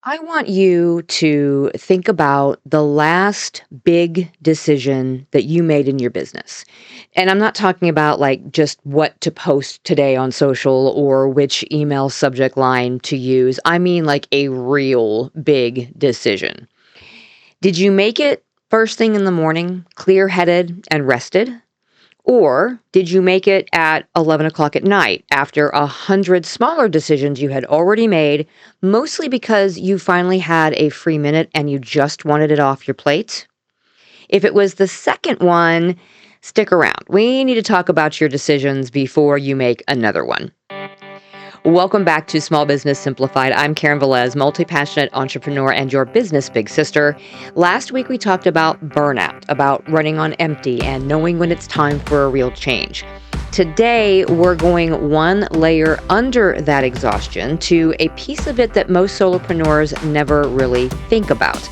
I want you to think about the last big decision that you made in your business. And I'm not talking about like just what to post today on social or which email subject line to use. I mean like a real big decision. Did you make it first thing in the morning, clear headed and rested? Or did you make it at 11 o'clock at night after 100 smaller decisions you had already made, mostly because you finally had a free minute and you just wanted it off your plate? If it was the second one, stick around. We need to talk about your decisions before you make another one. Welcome back to Small Business Simplified. I'm Karin Velez, multi-passionate entrepreneur and your business big sister. Last week, we talked about burnout, about running on empty and knowing when it's time for a real change. Today, we're going one layer under that exhaustion to a piece of it that most solopreneurs never really think about.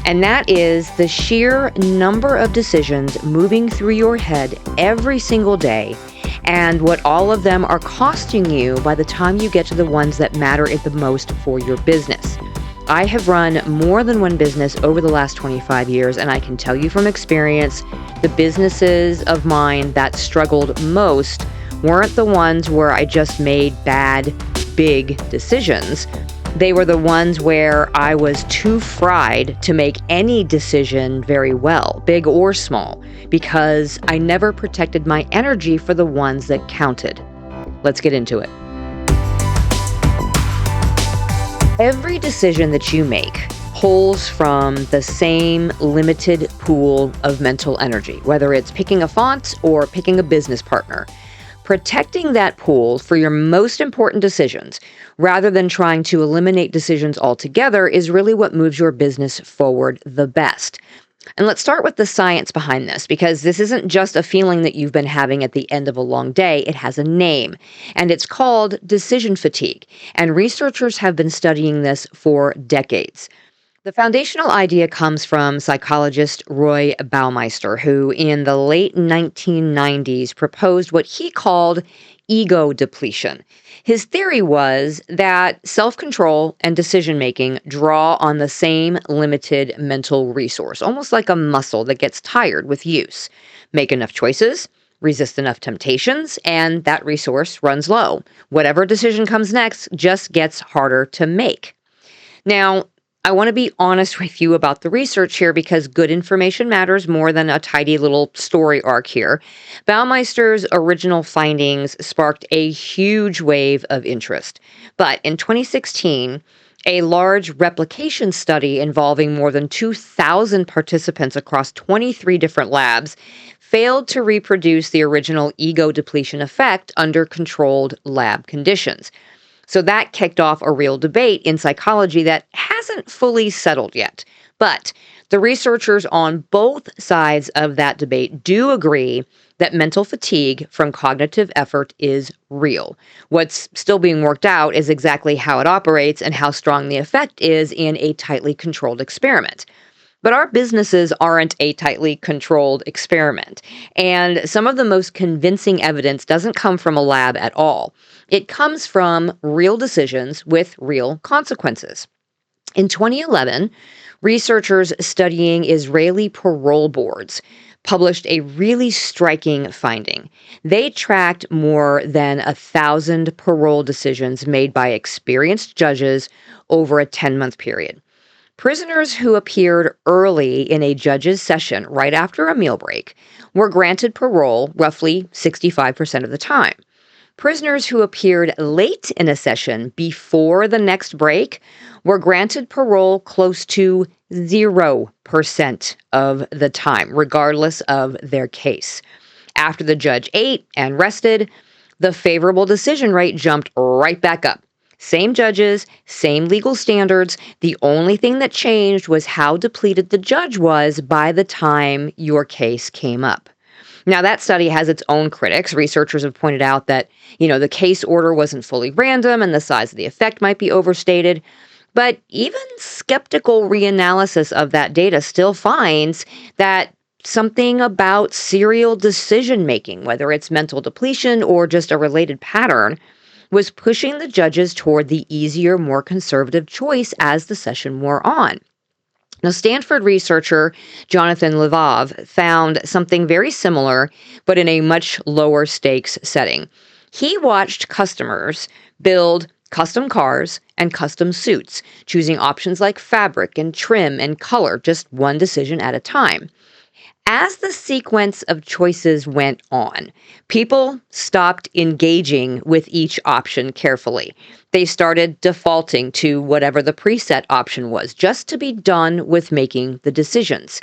And that is the sheer number of decisions moving through your head every single day and what all of them are costing you by the time you get to the ones that matter the most for your business. I have run more than one business over the last 25 years, and I can tell you from experience, the businesses of mine that struggled most weren't the ones where I just made bad, big decisions. They were the ones where I was too fried to make any decision very well, big or small, because I never protected my energy for the ones that counted. Let's get into it. Every decision that you make pulls from the same limited pool of mental energy, whether it's picking a font or picking a business partner. Protecting that pool for your most important decisions, rather than trying to eliminate decisions altogether, is really what moves your business forward the best. And let's start with the science behind this, because this isn't just a feeling that you've been having at the end of a long day. It has a name, and it's called decision fatigue. And researchers have been studying this for decades. The foundational idea comes from psychologist Roy Baumeister, who in the late 1990s proposed what he called ego depletion. His theory was that self-control and decision-making draw on the same limited mental resource, almost like a muscle that gets tired with use. Make enough choices, resist enough temptations, and that resource runs low. Whatever decision comes next just gets harder to make. Now, I want to be honest with you about the research here because good information matters more than a tidy little story arc here. Baumeister's original findings sparked a huge wave of interest. But in 2016, a large replication study involving more than 2,000 participants across 23 different labs failed to reproduce the original ego depletion effect under controlled lab conditions. So that kicked off a real debate in psychology that hasn't fully settled yet. But the researchers on both sides of that debate do agree that mental fatigue from cognitive effort is real. What's still being worked out is exactly how it operates and how strong the effect is in a tightly controlled experiment. But our businesses aren't a tightly controlled experiment. And some of the most convincing evidence doesn't come from a lab at all. It comes from real decisions with real consequences. In 2011, researchers studying Israeli parole boards published a really striking finding. They tracked more than 1,000 parole decisions made by experienced judges over a 10-month period. Prisoners who appeared early in a judge's session right after a meal break were granted parole roughly 65% of the time. Prisoners who appeared late in a session before the next break were granted parole close to 0% of the time, regardless of their case. After the judge ate and rested, the favorable decision rate jumped right back up. Same judges, same legal standards. The only thing that changed was how depleted the judge was by the time your case came up. Now, that study has its own critics. Researchers have pointed out that, the case order wasn't fully random and the size of the effect might be overstated. But even skeptical reanalysis of that data still finds that something about serial decision making, whether it's mental depletion or just a related pattern, was pushing the judges toward the easier, more conservative choice as the session wore on. Now, Stanford researcher Jonathan Levav found something very similar, but in a much lower stakes setting. He watched customers build custom cars and custom suits, choosing options like fabric and trim and color, just one decision at a time. As the sequence of choices went on, people stopped engaging with each option carefully. They started defaulting to whatever the preset option was, just to be done with making the decisions.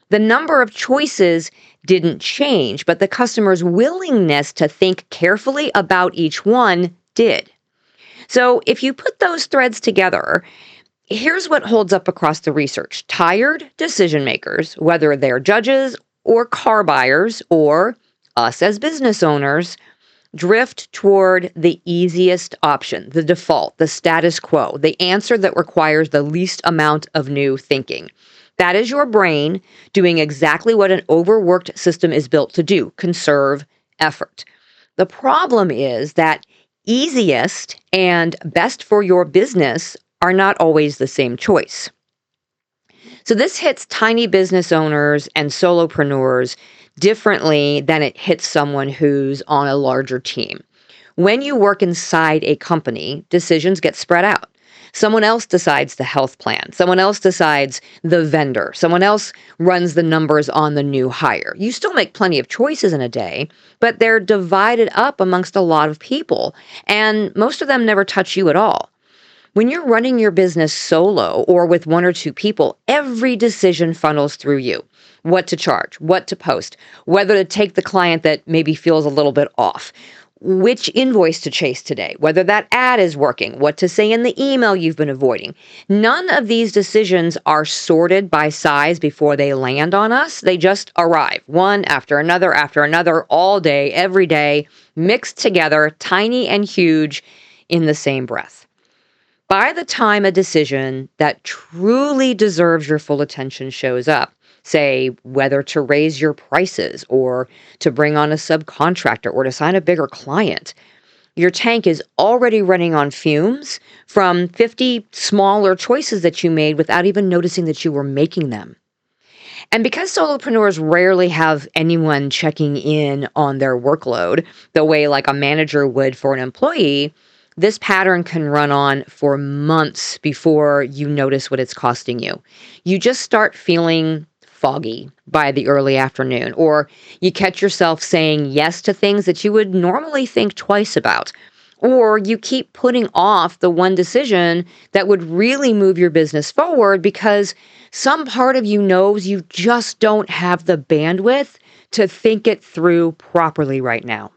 The number of choices didn't change, but the customer's willingness to think carefully about each one did. So if you put those threads together, here's what holds up across the research. Tired decision makers, whether they're judges or car buyers or us as business owners, drift toward the easiest option, the default, the status quo, the answer that requires the least amount of new thinking. That is your brain doing exactly what an overworked system is built to do, conserve effort. The problem is that easiest and best for your business are not always the same choice. So this hits tiny business owners and solopreneurs differently than it hits someone who's on a larger team. When you work inside a company, decisions get spread out. Someone else decides the health plan. Someone else decides the vendor. Someone else runs the numbers on the new hire. You still make plenty of choices in a day, but they're divided up amongst a lot of people, and most of them never touch you at all. When you're running your business solo or with one or two people, every decision funnels through you. What to charge, what to post, whether to take the client that maybe feels a little bit off, which invoice to chase today, whether that ad is working, what to say in the email you've been avoiding. None of these decisions are sorted by size before they land on us. They just arrive, one after another, all day, every day, mixed together, tiny and huge, in the same breath. By the time a decision that truly deserves your full attention shows up, say whether to raise your prices or to bring on a subcontractor or to sign a bigger client, your tank is already running on fumes from 50 smaller choices that you made without even noticing that you were making them. And because solopreneurs rarely have anyone checking in on their workload the way like a manager would for an employee, this pattern can run on for months before you notice what it's costing you. You just start feeling foggy by the early afternoon, or you catch yourself saying yes to things that you would normally think twice about, or you keep putting off the one decision that would really move your business forward because some part of you knows you just don't have the bandwidth to think it through properly right now.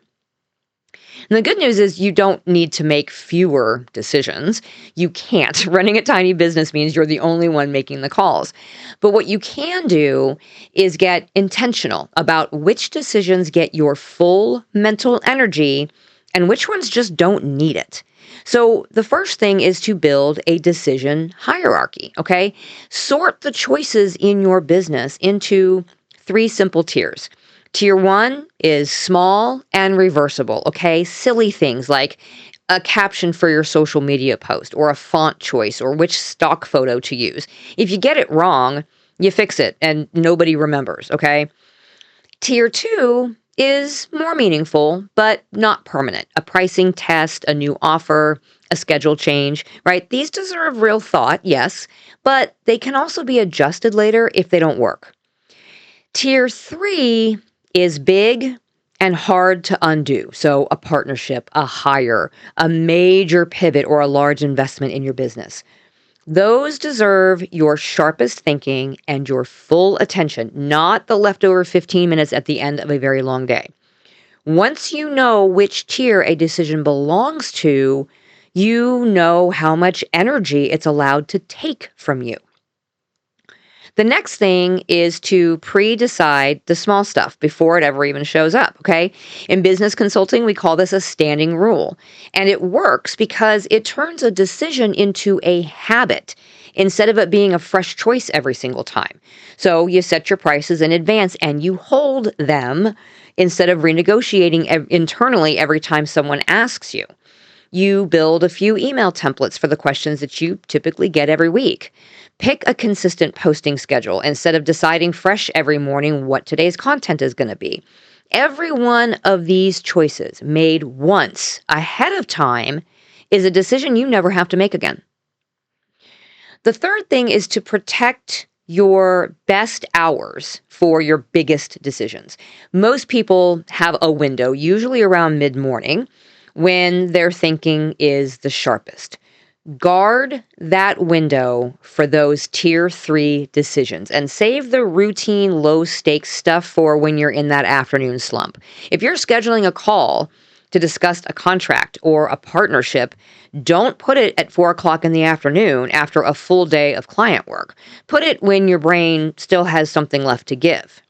And the good news is you don't need to make fewer decisions. You can't. Running a tiny business means you're the only one making the calls. But what you can do is get intentional about which decisions get your full mental energy and which ones just don't need it. So the first thing is to build a decision hierarchy, okay? Sort the choices in your business into 3 simple tiers. Tier 1 is small and reversible, okay? Silly things like a caption for your social media post or a font choice or which stock photo to use. If you get it wrong, you fix it and nobody remembers, okay? Tier 2 is more meaningful, but not permanent. A pricing test, a new offer, a schedule change, right? These deserve real thought, yes, but they can also be adjusted later if they don't work. Tier 3 is big and hard to undo. So a partnership, a hire, a major pivot, or a large investment in your business. Those deserve your sharpest thinking and your full attention, not the leftover 15 minutes at the end of a very long day. Once you know which tier a decision belongs to, you know how much energy it's allowed to take from you. The next thing is to pre-decide the small stuff before it ever even shows up, okay? In business consulting, we call this a standing rule. And it works because it turns a decision into a habit instead of it being a fresh choice every single time. So you set your prices in advance and you hold them instead of renegotiating internally every time someone asks you. You build a few email templates for the questions that you typically get every week. Pick a consistent posting schedule instead of deciding fresh every morning what today's content is going to be. Every one of these choices made once ahead of time is a decision you never have to make again. The third thing is to protect your best hours for your biggest decisions. Most people have a window, usually around mid-morning, when their thinking is the sharpest. Guard that window for those tier 3 decisions and save the routine low stakes stuff for when you're in that afternoon slump. If you're scheduling a call to discuss a contract or a partnership, don't put it at 4 o'clock in the afternoon after a full day of client work. Put it when your brain still has something left to give.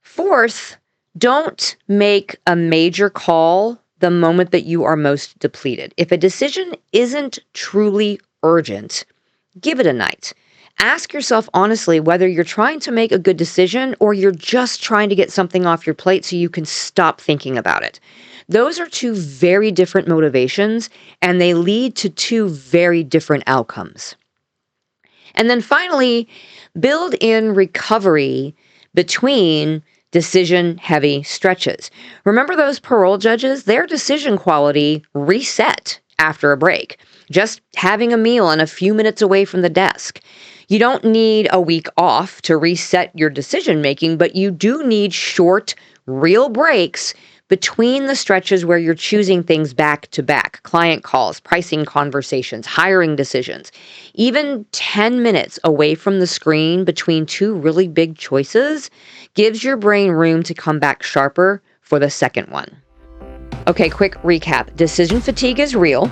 Fourth, don't make a major call the moment that you are most depleted. If a decision isn't truly urgent, give it a night. Ask yourself honestly whether you're trying to make a good decision or you're just trying to get something off your plate so you can stop thinking about it. Those are two very different motivations, and they lead to two very different outcomes. And then finally, build in recovery between decision-heavy stretches. Remember those parole judges? Their decision quality reset after a break. Just having a meal and a few minutes away from the desk. You don't need a week off to reset your decision-making, but you do need short, real breaks between the stretches where you're choosing things back to back. Client calls, pricing conversations, hiring decisions. Even 10 minutes away from the screen between two really big choices gives your brain room to come back sharper for the second one. Okay, quick recap. Decision fatigue is real.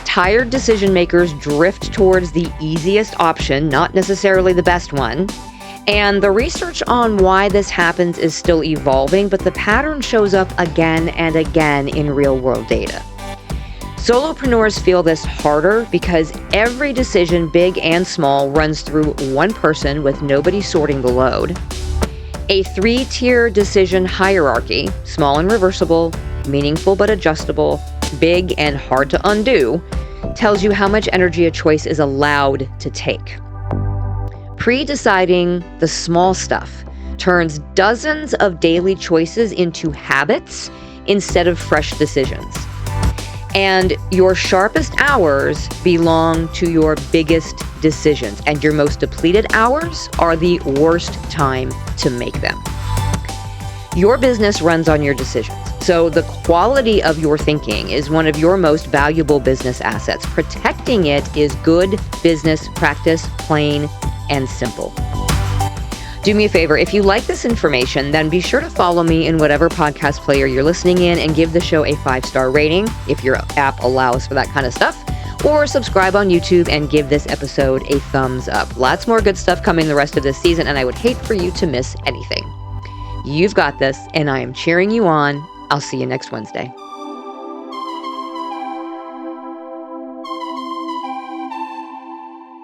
Tired decision makers drift towards the easiest option, not necessarily the best one. And the research on why this happens is still evolving, but the pattern shows up again and again in real-world data. Solopreneurs feel this harder because every decision, big and small, runs through one person with nobody sorting the load. A 3-tier decision hierarchy, small and reversible, meaningful but adjustable, big and hard to undo, tells you how much energy a choice is allowed to take. Pre-deciding the small stuff turns dozens of daily choices into habits instead of fresh decisions. And your sharpest hours belong to your biggest decisions, and your most depleted hours are the worst time to make them. Your business runs on your decisions, so the quality of your thinking is one of your most valuable business assets. Protecting it is good business practice, plain and simple. Do me a favor, if you like this information, then be sure to follow me in whatever podcast player you're listening in and give the show a 5-star rating if your app allows for that kind of stuff, or subscribe on YouTube and give this episode a thumbs up. Lots more good stuff coming the rest of this season, and I would hate for you to miss anything. You've got this, and I am cheering you on. I'll see you next Wednesday.